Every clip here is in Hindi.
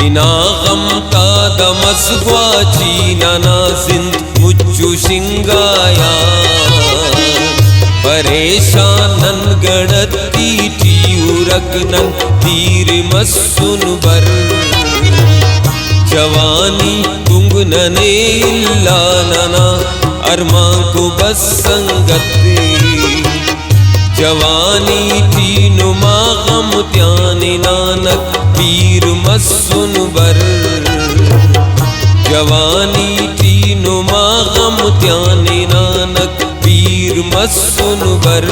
इना गम का दमस ग्वाची नाना जिंद मुच्चु सिंगाया परेशानन गड़ती टी उरकनन तीर मस्सुन बर जवानी तुंग नने इल्ला नना अरमा को बस संगते जवानी तीनु मागम त्याने नानक पीर मस्सुन बर जवानी तीनु मागम त्याने नानक पीर मस्सुन बर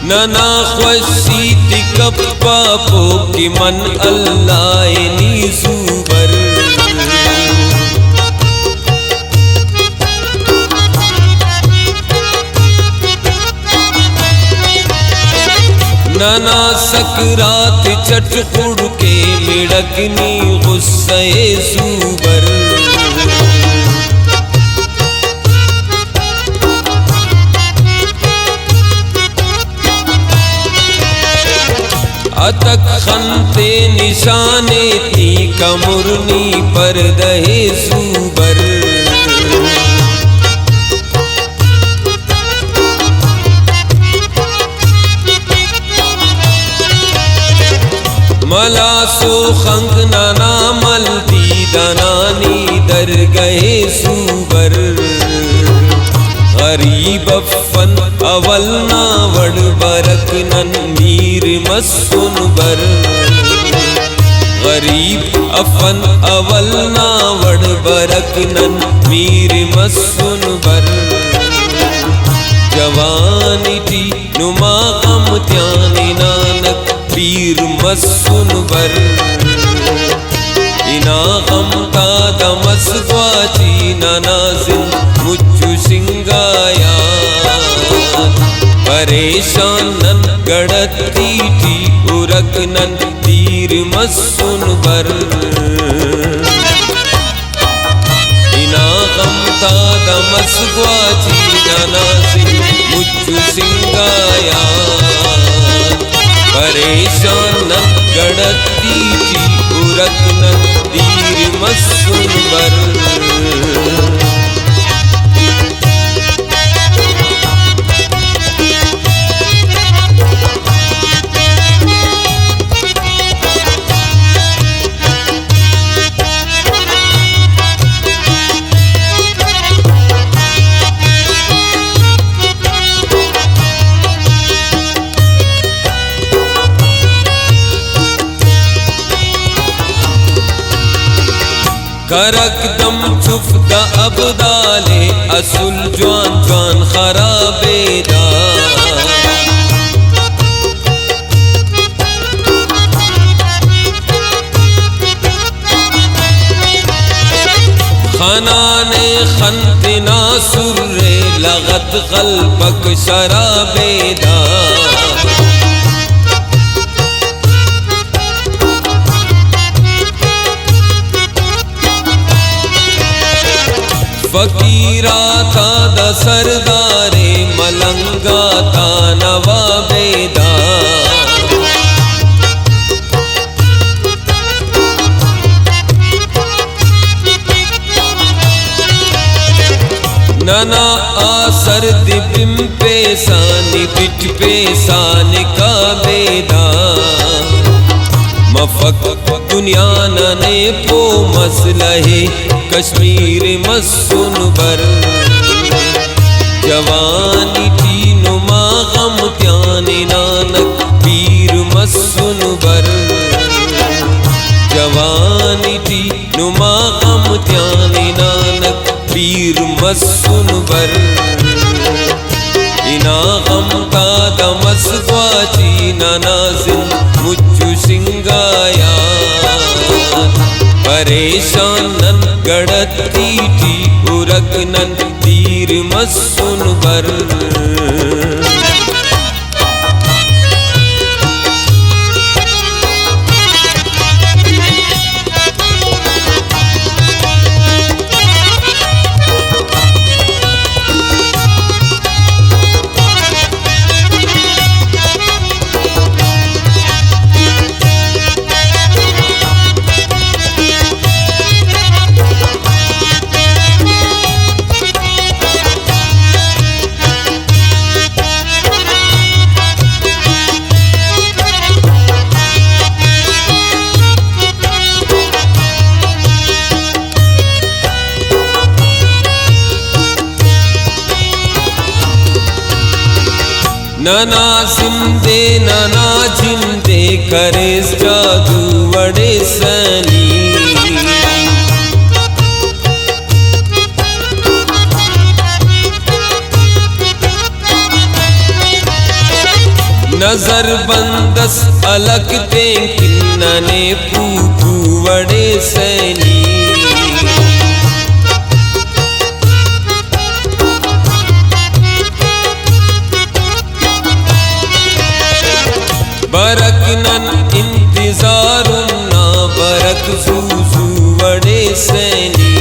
नना ख्वशी तिकप पापो कि मन अल्लाह नी ज़ुबर नना सकरात चट खुड़ के मिड़कनी गुस्से ज़ुबर अतक खंते निशाने थी कमुरनी पर दहे ज़ुबर मलासो खंग नाना मलती दनानी दर गए ज़ुबर गरीब अफन अवल नावड़ बरक नन मीर मस्सुन बर गरीब अफन अवल नावड़ बरक नन मीर मस्सुन बर जवानी टी नुमा गम त्याने नानक पीर मस्सुन बर इना गम का दमस ग्वाची नाना जिंद मुच्चु सिंगाया परेशानन गड़ती टी उरकनन तीर मस्सुन बर इना गम का दमस ग्वाची नाना जिंद मुच्चु सिंगाया परेशानन गड़ती टी उरकनन तीर मस्सुन बर करक दम चुफ्ता अबदाले असुल जवान जवान खराबेदा खनाने खंतना सुर्रे लगत गल्बक शराबेदा फकीरा था द सरदारे मलंगा था नवाबेदा नना आसर दिबिम पेसानी बिट पेसानी का बेदा मफक दुनिया नने पो मसलहे कश्मीर मस्सुन बर जवानी तीनु मागम त्याने नानक पीर मस्सुन बर जवानी थी नुमा गम त्यानी नानक पीर मस्सुन बर इना गम का दमस ग्वाची नानाजिन मुच्चु सिंगाया परेशानन गड़ती थी उरकनन तीर मस्सुन बर नना जिंदे नना जिंदे करे जादू वड़े सनी नजर बंदस अलग ते किन्नने पूपू वड़े सनी बरकनन इंतजारुन ना बरक जूजू वड़े सैनी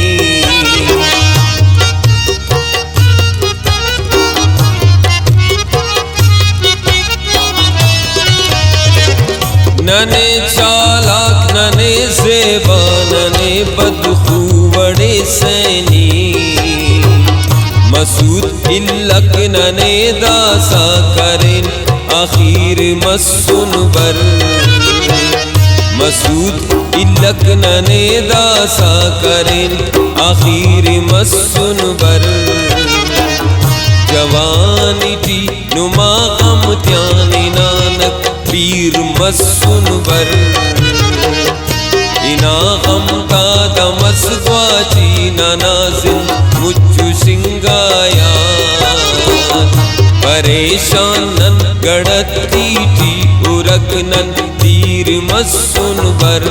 नने चालाक नने ज़ेबा नने बदखू वड़े सैनी मसूद इल्लक नने दासा करें आखिर मस्सुन बर मसूद इल्लक नने दासा करें आखिर मस्सुन बर जवानी थी नुमा गम त्यानी नानक पीर मस्सुन बर इना गम का दमस ग्वाची नानाजिन मुच्चु सिंगाया परेशानन गड़ती थी उरकनन तीर मस्सुन बर